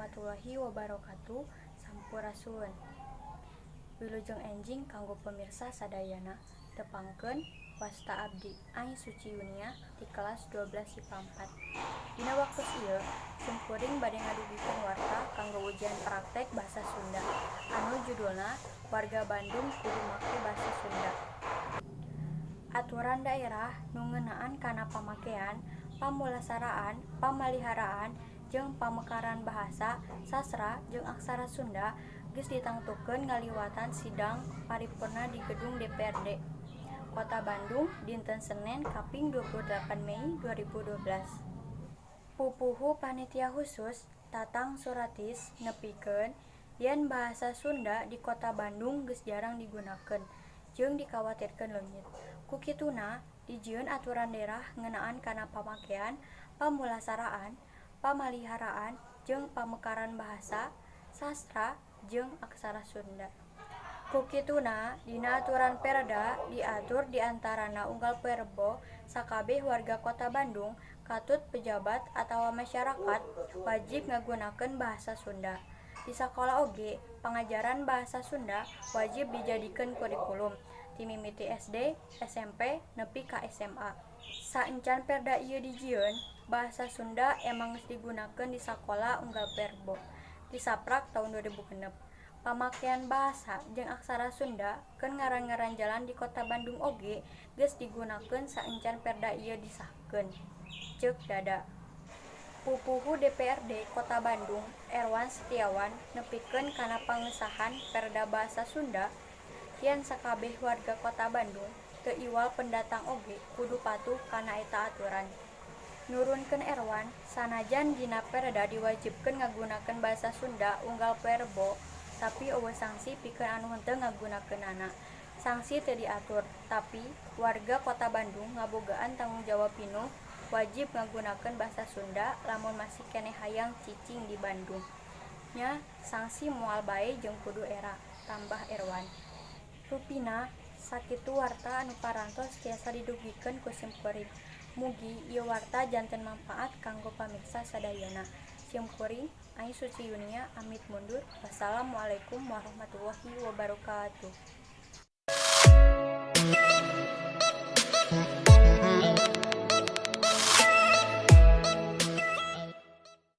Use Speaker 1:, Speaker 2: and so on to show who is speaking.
Speaker 1: warahmatullahi wabarakatuh. Sampurasun. Wilujeng enjing kanggo pemirsa sadayana tepangkeun wasta abdi Ai Suci Yunia di kelas 12 IPA 4. Dina waktos ieu simkuring bade ngadugikeun warta kanggo ujian praktek basa Sunda anu judulna Warga Bandung Kudu Make Basa Sunda. Aturan daerah nu ngeunaan kana pamakean, pamulasaraan, pamaliharaan, jeung pamekaran bahasa, sastra, jeung aksara Sunda geus ditangtukeun ngaliwatan sidang paripurna di Gedung DPRD Kota Bandung dinten Senen kaping 28 Mei 2012. Pupuhu Panitia Khusus Tatang Suratis nepikeun yen bahasa Sunda di Kota Bandung geus jarang digunakeun jeung dikawatirkeun leungit. Ku kituna dijieun aturan daerah ngeunaan kana pamakean, pamulasaraan, pamaliharaan, jeung pamekaran bahasa, sastra, jeung aksara Sunda. Ku kituna dina aturan Perda diatur diantarana unggal perbo sakabeh warga Kota Bandung katut pejabat atawa masyarakat wajib ngagunakeun bahasa Sunda. Di sakola oge pangajaran bahasa Sunda wajib dijadikeun kurikulum ti mimiti SD, SMP, nepi ka SMA. Saencan Perda ieu dijieun, bahasa Sunda emang geus digunakeun di sakola unggal perbo. Disaprak tahun 2006. Pamakean bahasa jeung aksara Sunda keun ngaran-ngaran jalan di Kota Bandung oge geus digunakeun saencan Perda ieu disahkeun. Ceuk Dada. Pupuhu DPRD Kota Bandung Erwan Setiawan nepikeun kana pangesahan Perda Basa Sunda yen sakabeh warga Kota Bandung teu iwal pendatang oge kudu patuh kana eta aturan. Nurunkeun Erwan, sanajan dina Perda diwajibkeun ngagunakeun basa Sunda unggal perbo, tapi eueuh sanksi pikeun anu henteu ngagunakeunana. Sanksi teu diatur, tapi warga Kota Bandung ngabogaan tanggung jawab pinuh wajib ngagunakeun basa Sunda lamun masih keneh hayang cicing di Bandung. Nya sanksi moal bae jeung kudu era, tambah Erwan. Rupina sakitu warta anu parantos tiasa didugikeun ku simkuring. Mugi ieu warta janten manfaat kanggo pamirsa sadayana. Simkuring Ai Suci Yunia amit mundur. Wassalamualaikum warahmatullahi wabarakatuh.